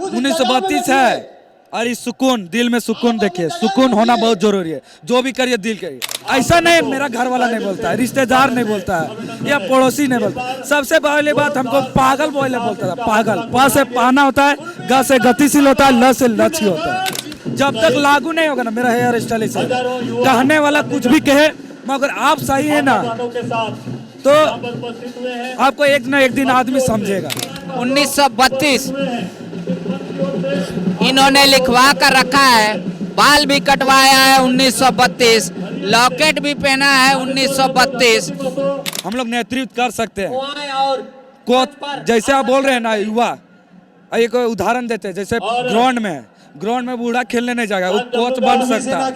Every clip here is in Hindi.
1932 है और इस सुकून, दिल में सुकून, देखिए सुकून होना बहुत जरूरी है। जो भी करिए दिल करिए, ऐसा नहीं मेरा घर वाला नहीं बोलता है, रिश्तेदार नहीं बोलता है या पड़ोसी नहीं बोलता। सबसे पहले बात हमको पागल बोले बोलता था, पागल। प से पाना होता है, ग से गतिशील होता है, ल से लक्ष्य होता है। जब तक लागू नहीं होगा ना मेरा हेयर स्टाइल से, कहने वाला कुछ भी कहे मगर आप सही है ना तो आपको एक ना एक दिन आदमी समझेगा। 1932 इन्होंने लिखवा कर रखा है, बाल भी कटवाया है 1932, लॉकेट भी पहना है 1932। हम लोग नेतृत्व कर सकते हैं। कोच जैसे आप बोल रहे हैं ना, युवा एक उदाहरण देते हैं, जैसे ग्राउंड में बूढ़ा खेलने नहीं जाएगा, वो कोच बन सकता है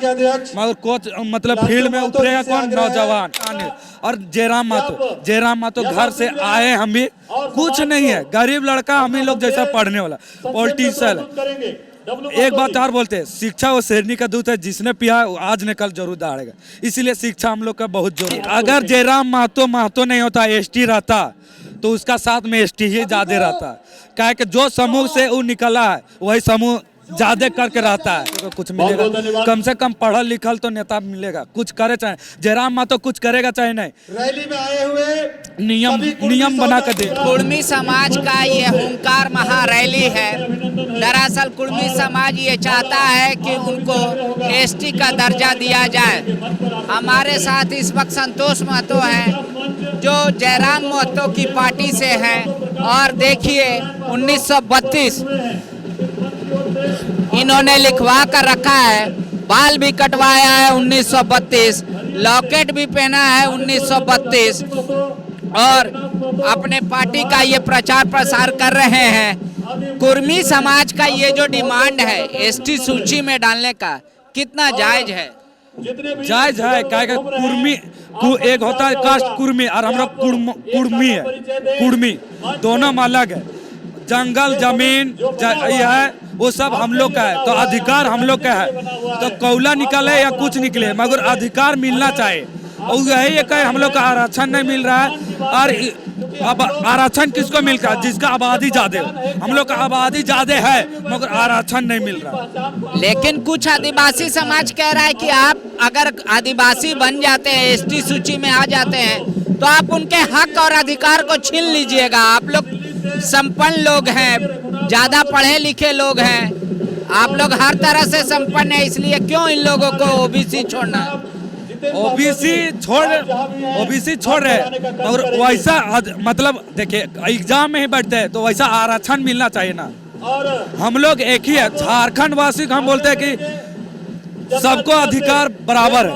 मगर कोच मतलब फील्ड में उतरेगा कौन? नौजवान। और जयराम मातो घर से आए, हम भी कुछ नहीं है, गरीब लड़का, हम ही लोग जैसा पढ़ने वाला पॉलिटिशियन। एक बात और बोलते हैं, शिक्षा वो शेरनी का दूध है, जिसने पिया आज न कल जरूर दहाड़ेगा। इसीलिए शिक्षा हम लोग का बहुत जरूरी। अगर जयराम महतो नहीं होता, एसटी रहता तो उसका साथ में एसटी ही ज्यादा रहता। क्या कि जो समूह से वो निकला है वही समूह ज्यादा करके रहता है, तो कुछ मिलेगा। कम से कम पढ़ल लिखल तो नेता मिलेगा, कुछ करे चाहे जयराम महतो कुछ करेगा चाहे नहीं, रैली में आए हुए नियम बना कर दे। कुर्मी समाज का ये हुंकार महारैली है। दरअसल कुर्मी समाज ये चाहता है कि उनको एसटी का दर्जा दिया जाए। हमारे साथ इस वक्त संतोष महतो हैं जो जयराम महतो की पार्टी से हैं, और देखिए 1932 इन्होंने लिखवा कर रखा है, बाल भी कटवाया है 1932, लॉकेट भी पहना है 1932, और अपने पार्टी का ये प्रचार प्रसार कर रहे हैं। कुर्मी समाज का ये जो डिमांड है एसटी सूची में डालने का, कितना जायज है? जायज है। क्या कुर्मी एक होता है कास्ट कुर्मी, और हम लोग कुर्मी है, कुर्मी दोनों में अलग है। जंगल जमीन ये है वो सब हम लोग का है, तो अधिकार हम लोग का है। तो कौला निकले या कुछ निकले मगर अधिकार मिलना चाहिए। और यही एक है, हम लोग का आरक्षण नहीं मिल रहा है। और अब आरक्षण किसको मिल रहा है? जिसका आबादी ज्यादा है। हम लोग का आबादी ज्यादा है मगर आरक्षण नहीं मिल रहा। लेकिन कुछ आदिवासी समाज कह रहा है कि आप अगर आदिवासी बन जाते हैं, एसटी सूची में आ जाते हैं, तो आप उनके हक और अधिकार को छीन लीजिएगा। आप लोग संपन्न लोग हैं, ज्यादा पढ़े लिखे लोग हैं, आप लोग हर तरह से संपन्न है, इसलिए क्यों इन लोगों को ओबीसी छोड़ना? ओबीसी छोड़ रहे मगर वैसा मतलब देखिए एग्जाम में ही बैठते हैं तो वैसा आरक्षण मिलना चाहिए ना। हम लोग एक ही है, झारखंड वासी हम बोलते हैं कि सबको अधिकार बराबर है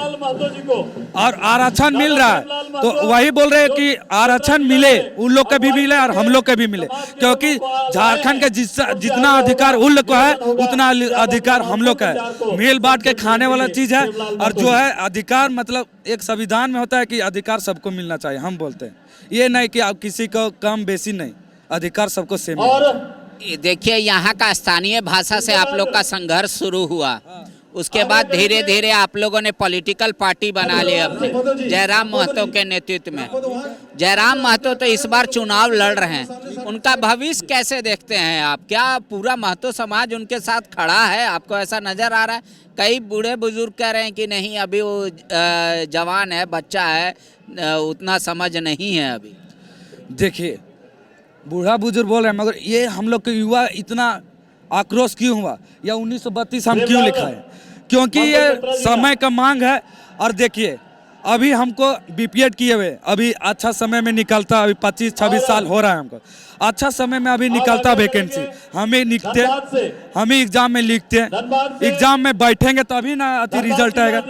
और आरक्षण मिल रहा है, तो वही बोल रहे हैं कि आरक्षण मिले, उन लोग के भी मिले और हम लोग के भी मिले, क्योंकि झारखंड के जितना अधिकार उन लोग को है उतना अधिकार हम लोग का है। मिल बांट के खाने वाला चीज है। और जो है अधिकार मतलब एक संविधान में होता है कि अधिकार सबको मिलना चाहिए। हम बोलते हैं ये नहीं कि आप किसी को कम बेसी नहीं, अधिकार सबको सेम है। देखिए यहाँ का स्थानीय भाषा से आप लोग का संघर्ष शुरू हुआ, उसके बाद धीरे धीरे आप लोगों ने पॉलिटिकल पार्टी बना ली अपने जयराम महतो के नेतृत्व में। जयराम महतो तो इस बार चुनाव लड़ रहे हैं, उनका भविष्य कैसे देखते हैं आप? क्या पूरा महतो समाज उनके साथ खड़ा है? आपको ऐसा नजर आ रहा है? कई बूढ़े बुजुर्ग कह रहे हैं कि नहीं, अभी वो जवान है, बच्चा है, उतना समझ नहीं है अभी। देखिए बूढ़ा बुजुर्ग बोल रहे हैं मगर ये हम लोग के युवा इतना आक्रोश क्यों हुआ या 1932 हम क्यों लिखा है? क्योंकि ये समय का मांग है। और देखिए अभी हमको बीपीएड किए हुए अभी अच्छा समय में निकलता, अभी 25-26 साल हो रहा है हमको, अच्छा समय में अभी निकलता वैकेंसी, हम ही लिखते हैं, हम ही एग्जाम में लिखते हैं, एग्जाम में बैठेंगे तभी ना अति रिजल्ट आएगा।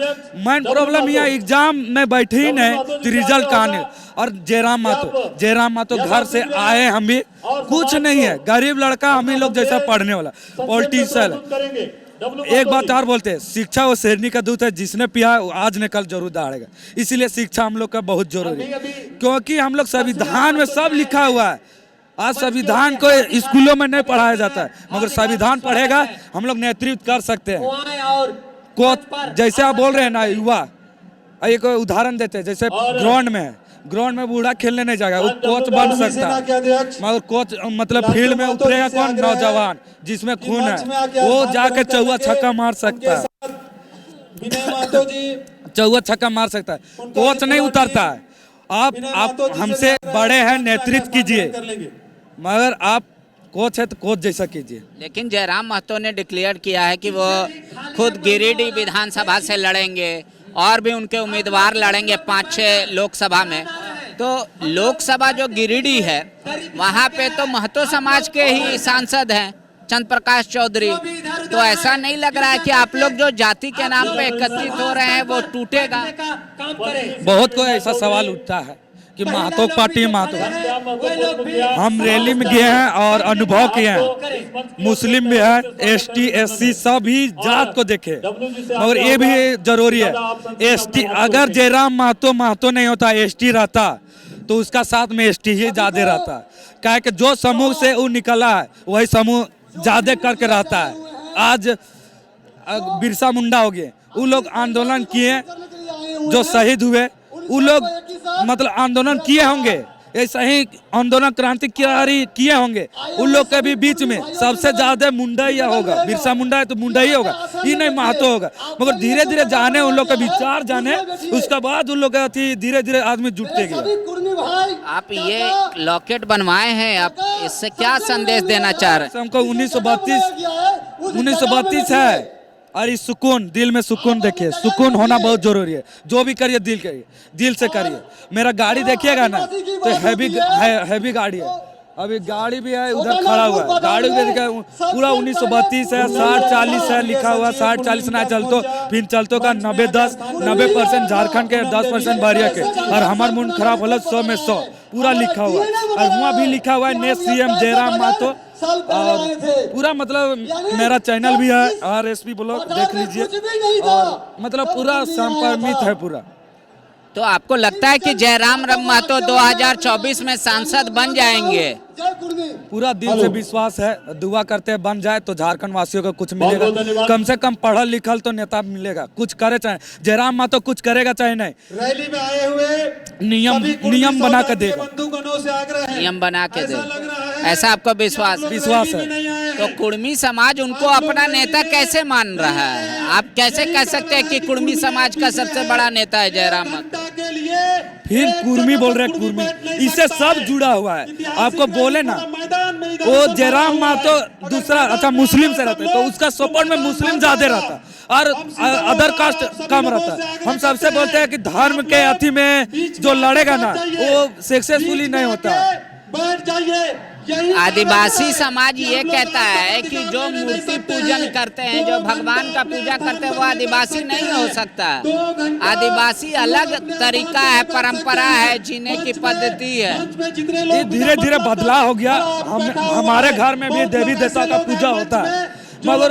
मेन प्रॉब्लम यह एग्जाम में बैठे ही नहीं तो रिजल्ट कहाँ नहीं। और जयराम महतो घर से आए, हम भी कुछ नहीं है, गरीब लड़का, हम ही लोग जैसा पढ़ने वाला पॉलिटिशियन। एक बात और बोलते हैं, शिक्षा वो शेरनी का दूध है, जिसने पिया आज न कल जरूर दहाड़ेगा। इसीलिए शिक्षा हम लोग का बहुत जरूरी है, क्योंकि हम लोग संविधान में सब लिखा हुआ है। आज संविधान को स्कूलों में नहीं पढ़ाया जाता है मगर संविधान पढ़ेगा, हम लोग नेतृत्व कर सकते हैं। कोच जैसे आप बोल रहे हैं ना, युवा एक उदाहरण देते हैं, जैसे ग्राउंड में बूढ़ा खेलने नहीं जाएगा, वो कोच बन सकता सेना के है, अध्यक्ष मगर कोच मतलब फील्ड में उतरेगा कौन? नौजवान जिसमें खून है, वो जाके चौवा छक्का मार सकता है, विनय महतो जी चौवा छक्का मार सकता है, कोच नहीं उतरता है। आप हमसे बड़े हैं, नेतृत्व कीजिए, मगर आप कोच है तो कोच जैसा कीजिए। लेकिन जयराम महतो ने डिक्लेयर किया है कि वो खुद गिरिडीह विधानसभा से लड़ेंगे और भी उनके उम्मीदवार लड़ेंगे 5-6 लोकसभा में। तो लोकसभा जो गिरिडीह है वहाँ पे तो महतो समाज के ही सांसद हैं, चंद्र प्रकाश चौधरी। तो ऐसा नहीं लग रहा है कि आप लोग जो जाति के नाम पे एकत्रित हो रहे हैं वो टूटेगा? बहुत कोई ऐसा सवाल उठता है कि महतो पार्टी महतो, हम रैली में गए हैं और अनुभव किए हैं, मुस्लिम भी है, एसटी एससी सभी जात को देखे, मगर ये भी जरूरी है एसटी, अगर जयराम महतो नहीं होता, एसटी रहता तो उसका साथ में एसटी ही ज्यादा रहता, क्या कि जो समूह से वो निकला है वही समूह ज्यादा करके रहता है। आज बिरसा मुंडा हो गए, वो लोग आंदोलन किए, जो शहीद हुए वो लोग मतलब आंदोलन किए होंगे, ऐसा ही आंदोलन क्रांतिकारी किए होंगे, उन लोग के भी बीच में सबसे ज्यादा मुंडा ही होगा, बिरसा मुंडा है तो मुंडा ही होगा, ये नहीं महतो होगा। मगर धीरे धीरे जाने उन लोग के विचार जाने, उसके बाद उन लोग के धीरे धीरे आदमी जुटते गए। आप ये लॉकेट बनवाए हैं, आप इससे क्या संदेश देना चाह रहे हैं? हमको 1932 है और इस सुकून, दिल में सुकून देखिए, सुकून होना बहुत जरूरी है। जो भी करिए दिल करिए, दिल से करिए। मेरा गाड़ी देखिएगा ना तो हैवी गाड़ी है, अभी गाड़ी भी है उधर खड़ा हुआ है, गाड़ी भी देखिए पूरा 1932 है, 60-40 है लिखा हुआ, 60-40 ना चलतो फिर चलतो का 90-10, 90% झारखंड के, 10% बरिया के, और हमार मूड खराब होला 100 में 100 पूरा लिखा हुआ है। और वहाँ भी लिखा हुआ है नेक्स्ट सीएम जयराम महतो, और पूरा मतलब मेरा चैनल भी है RSP ब्लॉग, देख लीजिए, और मतलब पूरा संपर्मित है पूरा। तो आपको लगता है कि जयराम महतो 2024 में सांसद बन जाएंगे? पूरा दिल से विश्वास है, दुआ करते हैं बन जाए तो झारखंड वासियों को कुछ मिलेगा, कम से कम पढ़ल लिखल तो नेता मिलेगा, कुछ करे चाहे जयराम महतो कुछ करेगा चाहे नहीं, रैली में आए हुए नियम बना के देगा, नियम बना के दे, ऐसा आपको विश्वास है। तो कुर्मी समाज उनको अपना नेता कैसे मान रहा है? आप कैसे कह सकते हैं कि कुर्मी समाज का सबसे बड़ा नेता है जयराम महतो? फिर कुर्मी बोल रहे, कुर्मी इससे सब जुड़ा हुआ है। आपको बोले ना वो जयराम महतो दूसरा अच्छा मुस्लिम से रहता है तो उसका सपोर्ट में मुस्लिम ज्यादा रहता है और अदर कास्ट कम रहता है। हम सबसे बोलते हैं कि धर्म के अथी में जो लड़ेगा ना वो सक्सेसफुली नहीं होता। आदिवासी समाज ये कहता है कि जो मूर्ति पूजन करते हैं, जो भगवान का पूजा करते हैं, वो आदिवासी नहीं हो सकता। आदिवासी अलग तरीका है, परंपरा है, जीने की पद्धति है। ये धीरे धीरे बदलाव हो गया। हमारे घर में भी देवी देवता का पूजा होता है, मगर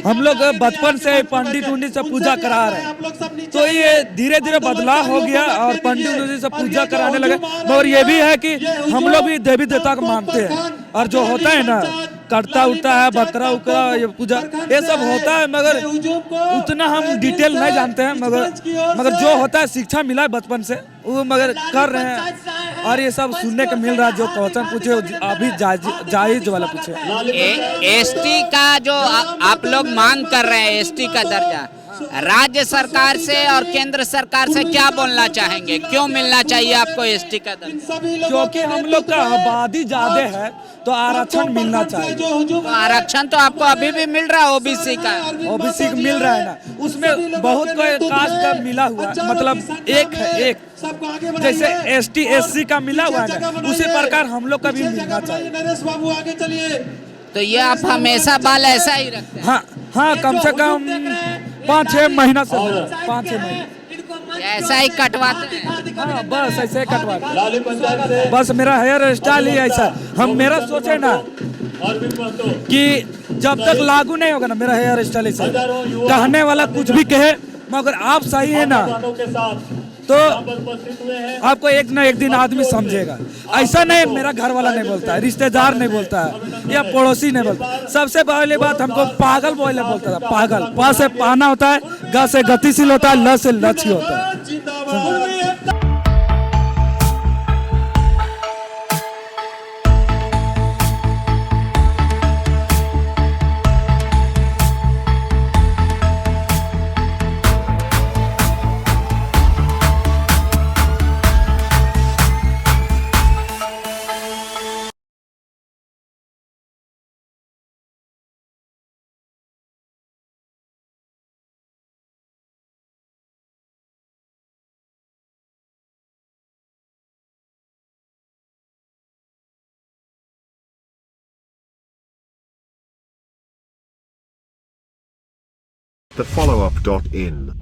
हम लोग बचपन से पंडित उंडित से पूजा करा रहे हैं, तो ये धीरे धीरे बदलाव हो गया और पंडित उंडित से पूजा कराने लगे। मगर ये भी है कि हम लोग भी देवी देवता को मानते हैं, और जो होता है ना करता उठता है बकरा उकरा ये पूजा ये सब होता है, मगर उतना हम डिटेल नहीं जानते हैं। मगर जो होता है शिक्षा मिला है बचपन से वो मगर कर रहे हैं, और ये सब सुनने को मिल रहा है। जो क्वेश्चन पूछे अभी जायज वाला पूछे। एसटी का जो आप लोग मांग कर रहे हैं, एसटी का दर्जा, राज्य सरकार से और केंद्र सरकार से क्या बोलना चाहेंगे? क्यों मिलना चाहिए आपको एसटी का दर्जा? क्योंकि हम लोग का आबादी ज्यादा है तो आरक्षण मिलना चाहिए। तो आरक्षण तो आपको अभी भी मिल रहा है ओबीसी का मिल रहा है ना, उसमें बहुत कोई कास्ट का मिला हुआ है, मतलब एक है एक जैसे एसटी एससी का मिला हुआ है ना, उसी प्रकार हम लोग का भी मिलना चाहिए। तो ये आप हमेशा बाल ऐसा ही रखते हैं? हाँ कम से कम 5-6 महीना से 5-6 महीने ऐसा ही कटवाते हैं? हाँ बस ऐसे ही कटवाते, बस मेरा हेयर स्टाइल ही ऐसा। हम मेरा सोचे ना कि जब तक लागू नहीं होगा ना मेरा हेयर स्टाइल ऐसा, कहने वाला कुछ भी कहे मगर आप सही है ना तो आपको एक ना एक दिन आदमी समझेगा। ऐसा नहीं मेरा घर वाला नहीं बोलता है, रिश्तेदार नहीं बोलता है, या पड़ोसी नहीं बोलता। सबसे पहली बात हमको पागल बोलने बोलता था। पागल प से पाना होता है, ग से गतिशील होता है, ल से लक्ष्य होता है। The followup.in